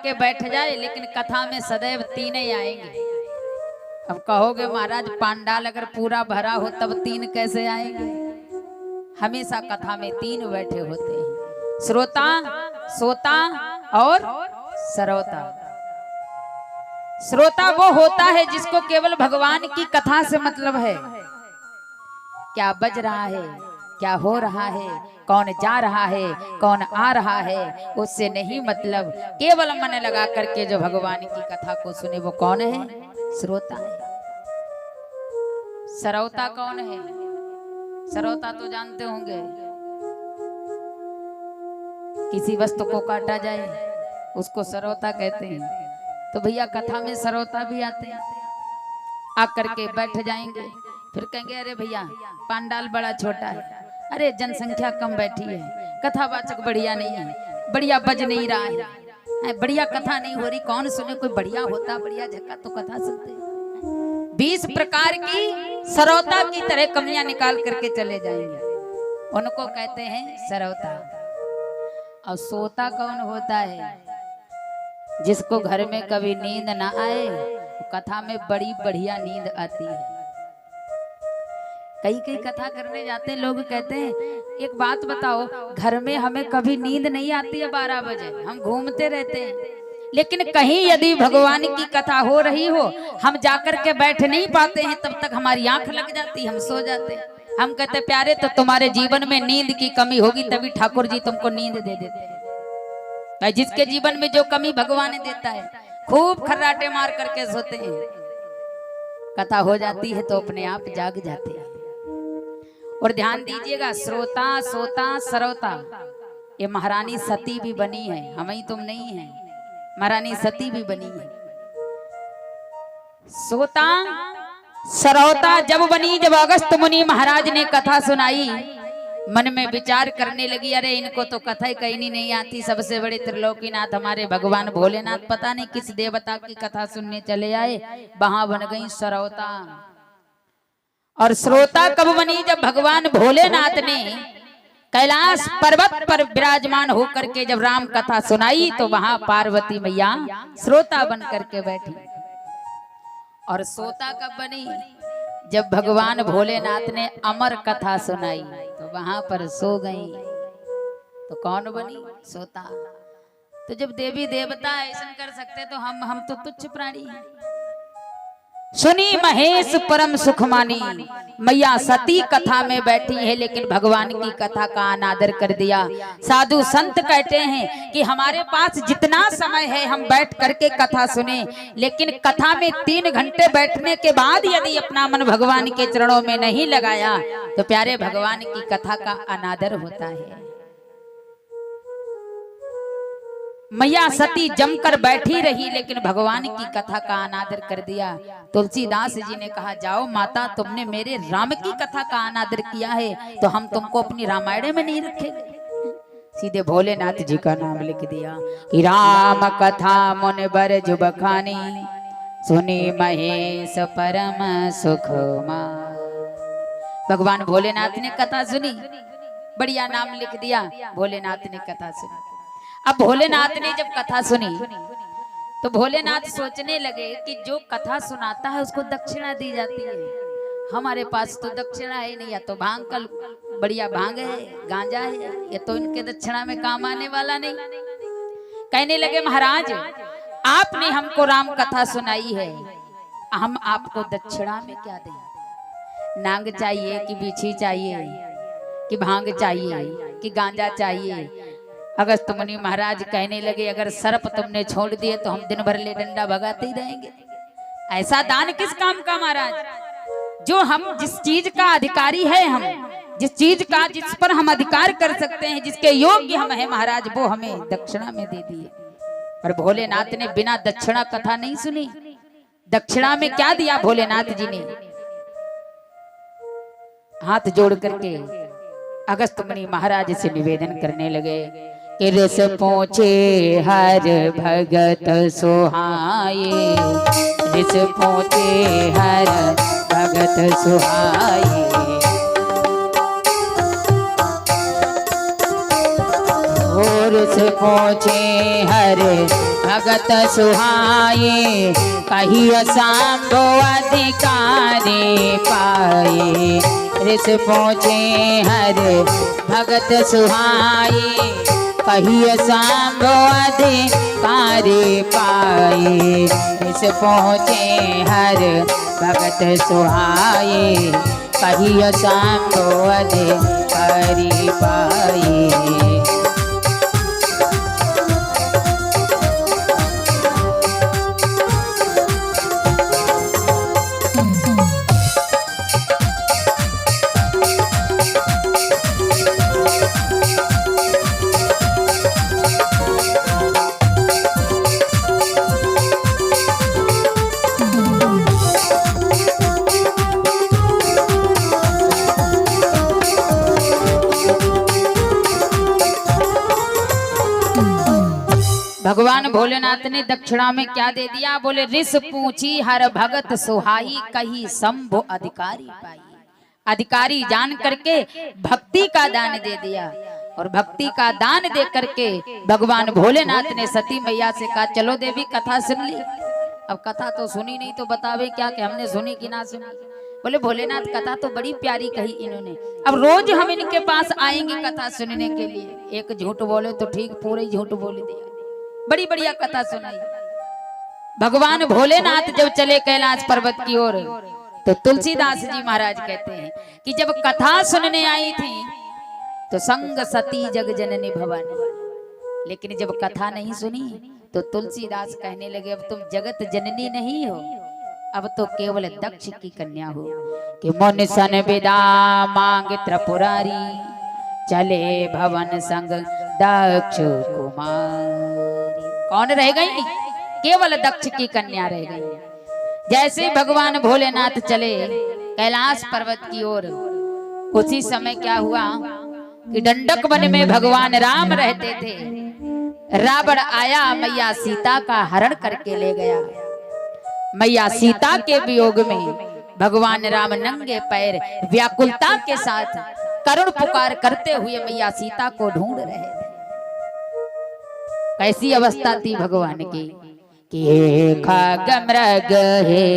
के बैठ जाए, लेकिन कथा में सदैव तीन ही आएंगे। अब कहोगे महाराज पांडाल अगर पूरा भरा हो तब तीन कैसे आएंगे? हमेशा कथा में तीन बैठे होते हैं, श्रोता, सोता और सरवता। श्रोता वो होता है जिसको केवल भगवान की कथा से मतलब है। क्या बज रहा है, क्या हो रहा है, कौन जा रहा है, कौन आ रहा है, उससे नहीं मतलब। केवल मन लगा करके जो भगवान की कथा को सुने वो कौन है? श्रोता है। सरवता कौन है? सरवता तो जानते होंगे, किसी वस्तु को काटा जाए उसको सरवता कहते हैं। तो भैया कथा में सरवता भी आते हैं, आकर के बैठ जाएंगे, फिर कहेंगे अरे भैया पांडाल बड़ा छोटा है, अरे जनसंख्या कम बैठी है, कथावाचक बढ़िया नहीं है, बढ़िया बज नहीं रहा है, बढ़िया कथा नहीं हो रही, कौन सुने? कोई बढ़िया होता, बढ़िया झक्का तो कथा सुनते। 20 प्रकार की सरवता की तरह कमियां निकाल करके चले जाएंगे, उनको कहते हैं सरवता। और सोता कौन होता है? जिसको घर में कभी नींद ना आए, कथा में बड़ी बढ़िया नींद आती है। कई कथा करने जाते हैं, लोग कहते हैं एक बात बताओ, घर में हमें कभी नींद नहीं आती है 12 बजे, हम घूमते रहते हैं, लेकिन कहीं यदि भगवान की कथा हो रही हो, हम जाकर के बैठ नहीं पाते हैं, तब तक हमारी आंख लग जाती, हम सो जाते हैं। हम कहते प्यारे तो तुम्हारे जीवन में नींद की कमी होगी, तभी ठाकुर जी तुमको नींद दे देते हैं। भाई जिसके जीवन में जो कमी भगवान देता है, खूब खर्राटे मार करके सोते हैं, कथा हो जाती है तो अपने आप जाग जाते हैं। और ध्यान दीजिएगा, श्रोता, सोता, सरवता, ये महारानी सती भी बनी है, हम ही तुम नहीं है, महारानी सती भी बनी है। सोता सरवता जब बनी, जब अगस्त मुनि महाराज ने कथा सुनाई, मन में विचार करने लगी, अरे इनको तो कथा ही कहीं नहीं आती, सबसे बड़े त्रिलोकीनाथ हमारे भगवान भोलेनाथ पता नहीं किस देवता की कथा सुनने चले आए, वहां बन गई सरवता। और श्रोता कब बनी? जब भगवान भोलेनाथ ने कैलाश पर्वत पर विराजमान होकर के जब राम कथा सुनाई, तो वहां पार्वती मैया श्रोता बन करके बैठी। और सोता कब बनी? जब भगवान भोलेनाथ ने अमर कथा सुनाई, तो वहां पर सो गई, तो कौन बनी? सोता। तो जब देवी देवता ऐसा कर सकते, तो हम तो तुच्छ प्राणी हैं। सुनी महेश परम सुख मानी, मैया सती कथा में बैठी है, लेकिन भगवान की कथा का अनादर कर दिया। साधु संत कहते हैं कि हमारे पास जितना समय है हम बैठ करके कथा सुने, लेकिन कथा में 3 घंटे बैठने के बाद यदि अपना मन भगवान के चरणों में नहीं लगाया, तो प्यारे भगवान की कथा का अनादर होता है। मैया सती जमकर बैठी रही, लेकिन भगवान की कथा का अनादर कर दिया। तुलसीदास जी ने कहा, जाओ माता, तुमने मेरे राम की कथा का अनादर किया है, तो हम तुमको अपनी रामायण में नहीं रखेंगे। सीधे भोलेनाथ जी का नाम लिख दिया कि राम कथा मुनि बर जुब खानी, सुनी महेश परम सुख मा। भगवान भोलेनाथ ने कथा सुनी, बढ़िया नाम लिख दिया, भोलेनाथ ने कथा सुनी। अब भोलेनाथ ने जब कथा सुनी, तो भोलेनाथ सोचने लगे कि जो कथा सुनाता है उसको दक्षिणा दी जाती है, हमारे पास तो दक्षिणा है नहीं, या तो भांग कल बढ़िया भांग है, गांजा है, ये तो इनके दक्षिणा में काम आने वाला नहीं। कहने लगे महाराज, आपने हमको राम कथा सुनाई है, हम आपको दक्षिणा में क्या दें? नांग चाहिए कि बिछी चाहिए, कि भांग चाहिए, कि गांजा चाहिए? अगस्त मुनि महाराज कहने लगे, अगर सर्प तुमने छोड़ दिए तो हम दिन भर ले डंडा भगाते ही रहेंगे। ऐसा दान किस काम का महाराज? जो हम जिस चीज का अधिकारी है, हम जिस चीज का, जिस पर हम अधिकार कर सकते हैं, जिसके योग्य हम हैं महाराज, वो हमें दक्षिणा में दे दिए। और भोलेनाथ ने बिना दक्षिणा कथा नहीं सुनी। दक्षिणा में क्या दिया भोलेनाथ जी ने? हाथ जोड़ करके अगस्त मुनि महाराज से निवेदन करने लगे कि रस पहुँचे हर भगत सुहाए, रस पहुँचे हर भगत सुहाए। रस पहुँचे हर भगत सुहाए, कहियो सांभो अधिकारी पाए। ऋष पूछे हर भगत सुहाए, कहियो सांभो अधिकारी पाए। ऋष पूछे हर भगत सुहाए, कहियो सांभो अधिकारी पाए। भगवान भोलेनाथ ने दक्षिणा में क्या दे दिया? बोले ऋष पूछी हर भगत सुहाई, कही शंभु अधिकारी पाई। अधिकारी जान करके भक्ति का दान दे दिया, और भक्ति का दान दे करके भगवान भोलेनाथ ने सती मैया से कहा चलो देवी कथा सुन ली। अब कथा तो सुनी नहीं तो बतावे क्या कि हमने सुनी कि ना सुनी। बोले भोलेनाथ कथा तो बड़ी प्यारी कही इन्होंने, अब रोज हम इनके पास आएंगे कथा सुनने के लिए। एक झूठ बोले तो ठीक, पूरे झूठ बोल दिया, बड़ी बढ़िया कथा सुनाई। भगवान भोलेनाथ जब चले कैलाश पर्वत की ओर, तो तुलसीदास जी महाराज कहते हैं कि जब कथा सुनने आई थी तो संग सती जग जननी भवानी, लेकिन जब कथा नहीं सुनी तो तुलसीदास कहने लगे अब तुम जगत जननी नहीं हो, अब तो केवल दक्ष की कन्या हो। कि मुनि सन विदा मांग त्रिपुरारी, चले भवन संग दक्ष कुमारी। कौन रह गई? केवल दक्ष की कन्या रह गई। जैसे भगवान भोलेनाथ चले कैलाश पर्वत की ओर, उसी समय क्या हुआ कि दंडक वन में भगवान राम रहते थे। रावण आया, मैया सीता का हरण करके ले गया। मैया सीता के वियोग में भगवान राम नंगे पैर व्याकुलता के साथ करुण पुकार करते हुए मैया सीता को ढूंढ रहे थे। कैसी अवस्था थी भगवान की कि खग मृग हे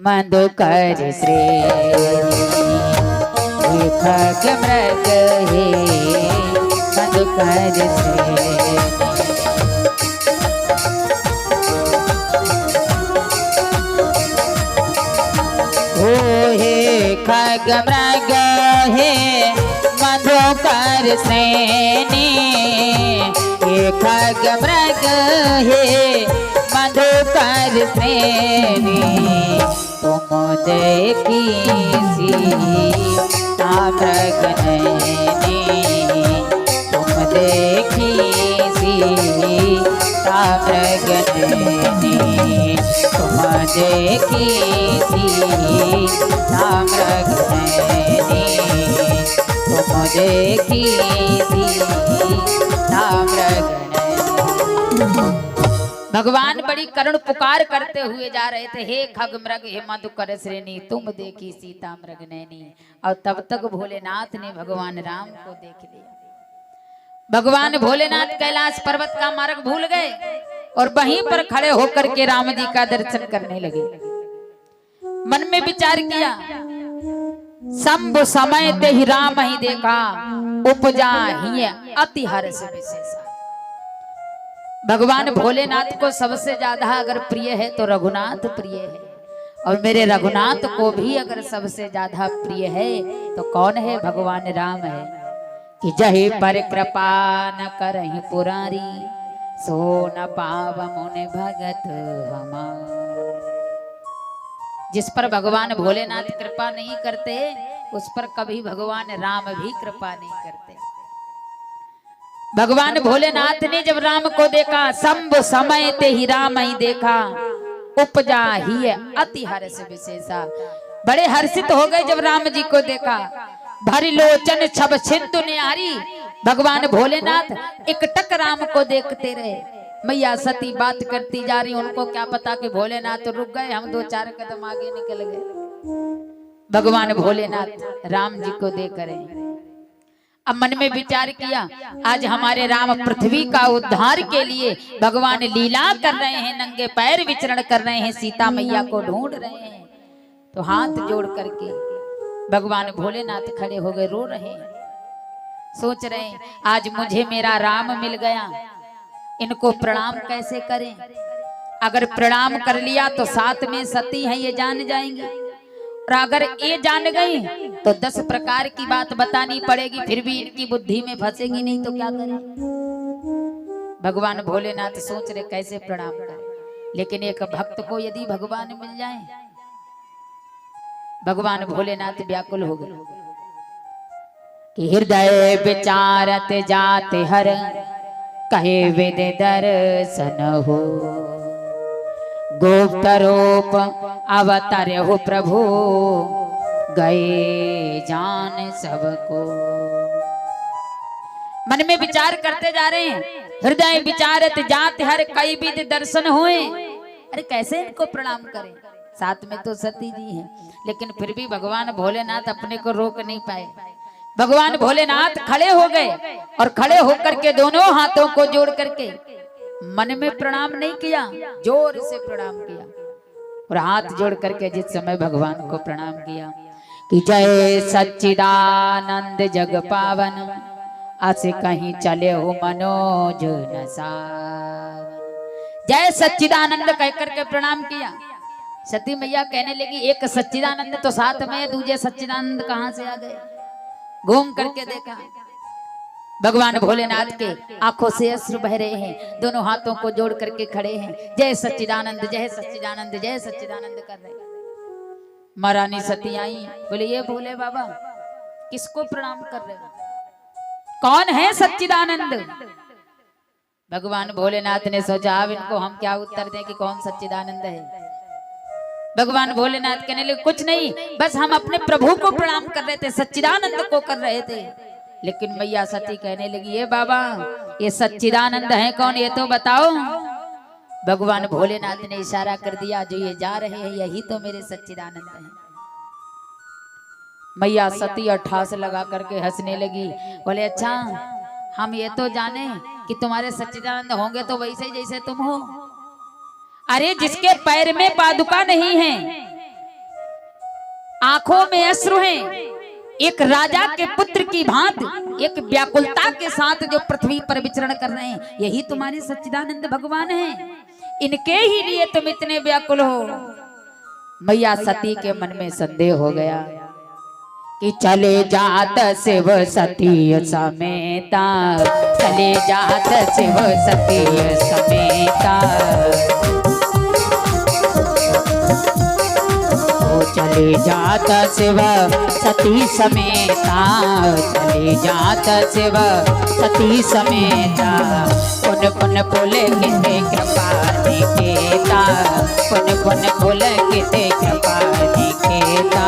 मधुकर श्रेणी, खग मृग हे मधुकर श्रेणी। हो हे खग मृग हे मधुकर श्रेणी, हे खग मृग हे मधुकर श्रेणी। तुम देखी सीता मृग नैनी, तुम देखी सीता मृग नैनी, तुम देखी सीता मृग नैनी, तुम देखी सीता मृग नैनी। भगवान बड़ी करुण पुकार करते हुए जा रहे थे, हे खग मृग हे मधुकर श्रेणी, तुम देखी सीता मृग नैनी। और तब तक भोलेनाथ ने भगवान राम को देख लिया। भगवान भोलेनाथ कैलाश पर्वत का मार्ग भूल गए और वहीं पर खड़े होकर के राम जी का दर्शन करने लगे। मन में विचार किया, शंभु समय ते ही राम ही देखा, उपजा ही अति हर्ष विशेषा। भगवान भोलेनाथ को सबसे ज्यादा अगर प्रिय है तो रघुनाथ प्रिय है, और मेरे रघुनाथ को भी अगर सबसे ज्यादा प्रिय है तो कौन है? भगवान राम है। कि जही पर कृपा न करहि पुरारी, सो न पाव मुनि भगत हमार। जिस पर भगवान भोलेनाथ कृपा नहीं करते उस पर कभी भगवान राम भी कृपा नहीं करते। भगवान भोलेनाथ ने जब राम को देखा, शंभु समय ते ही राम ही देखा, उपजा ही अति हर्ष विशेषा। बड़े हर्षित हो गए जब राम जी को देखा। भरी लोचन छब सिंधु न्यारी, भगवान भोलेनाथ एकटक राम को देखते रहे। मैया सती बात करती जा रही, उनको क्या पता कि भोलेनाथ रुक गए, हम 2-4 कदम आगे निकल गए। भगवान भोलेनाथ राम जी को देख रहे। अब मन में विचार किया, आज हमारे राम पृथ्वी का उद्धार के लिए भगवान लीला कर रहे हैं, नंगे पैर विचरण कर रहे हैं, सीता मैया को ढूंढ रहे हैं। तो हाथ जोड़ करके भगवान भोलेनाथ खड़े हो गए, रो रहे हैं, सोच रहे हैं आज मुझे मेरा राम मिल गया, इनको प्रणाम कैसे करें। अगर प्रणाम कर लिया तो साथ में सती है ये जान जाएंगे, और अगर ये जान गई तो 10 प्रकार की बात बतानी पड़ेगी, फिर भी इनकी बुद्धि में फंसेगी नहीं तो क्या करें। भगवान भोलेनाथ सोच रहे कैसे प्रणाम करें, लेकिन एक भक्त को यदि भगवान मिल जाए। भगवान भोलेनाथ व्याकुल हो गए कि हृदय विचारत जाते हर, कहे वेद दर्शन हो, गुप्त रूप अवतार हो प्रभु, गए जान सबको। मन में विचार करते जा रहे हैं, हृदय विचारत जात हर, कई विध दर्शन हुए। अरे कैसे इनको प्रणाम करें, साथ में तो सती जी हैं, लेकिन फिर भी भगवान भोलेनाथ अपने को रोक नहीं पाए। भगवान भोलेनाथ खड़े हो गए और खड़े होकर के दोनों हाथों को जोड़ करके मन में प्रणाम नहीं किया, जोर से प्रणाम किया, और हाथ जोड़ करके जिस समय भगवान को प्रणाम किया कि जय सच्चिदानंद जग पावन, आसे कहीं चले हो मनोज नसावन। जय सच्चिदानंद कहकर के प्रणाम किया। सती मैया कहने लगी एक सच्चिदानंद तो साथ में, दूजे सच्चिदानंद कहां से आ गए। घूम करके देखा, भगवान भोलेनाथ के आंखों से अश्रु बह रहे हैं, दोनों हाथों को जोड़ करके खड़े हैं, जय सच्चिदानंद जय सच्चिदानंद जय सच्चिदानंद कर रहे हैं। महारानी सती आई, बोले ये भोले बाबा किसको प्रणाम कर रहे हो, कौन है सच्चिदानंद। भगवान भोलेनाथ ने सोचा अब इनको हम क्या उत्तर दें कि कौन सच्चिदानंद है। भगवान भोलेनाथ कहने लगे कुछ नहीं, बस हम अपने प्रभु को प्रणाम कर रहे थे, सच्चिदानंद को कर रहे थे। लेकिन मैया सती कहने लगी ये बाबा ये सच्चिदानंद है कौन, ये तो बताओ। भगवान भोलेनाथ ने इशारा कर दिया, जो ये जा रहे हैं यही तो मेरे सच्चिदानंद हैं। मैया सती और ठास लगा करके हंसने लगी, बोले अच्छा हम ये तो जाने कि तुम्हारे सच्चिदानंद होंगे तो वैसे ही जैसे तुम हो। अरे जिसके पैर में पादुका नहीं है, आंखों में अश्रु हैं, एक राजा के पुत्र की भांति एक व्याकुलता के साथ जो पृथ्वी पर विचरण कर रहे हैं, यही तुम्हारे सच्चिदानंद भगवान हैं। इनके ही लिए तुम इतने व्याकुल हो। मैया सती के मन में संदेह हो गया कि चले जात शिव सती समेता, चले जात शिव सती समेता, चले जात शिव सती समेता, चले जात शिव सती समेता, पुन पुन फूल किते कृपा निकेता, पुन पुन फूल किते कृपा निकेता।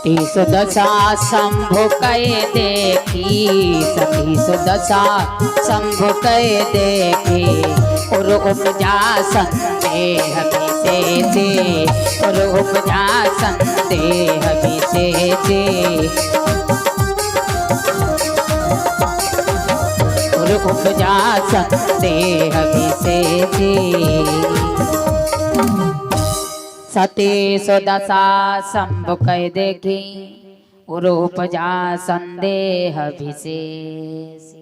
सती सुदशा शंभु कहे देखी, सती सुदशा शंभु कहे देखी, और उपजा संदेह विशेषे, और उपजा संदेह विशेषे, और उपजा संदेह विशेषे। सती सुदशा शंभु कह देखी, उपजा संदेह विशेष।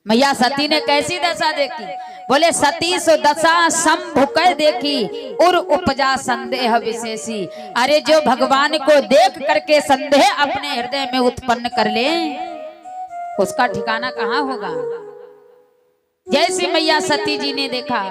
मैया सती ने कैसी दशा देखी, बोले सती सुदशा शंभु कह देखी और उपजा संदेह विशेषी। अरे जो भगवान को देख करके संदेह अपने हृदय में उत्पन्न कर ले, उसका ठिकाना कहाँ होगा। जैसी मैया सती जी ने देखा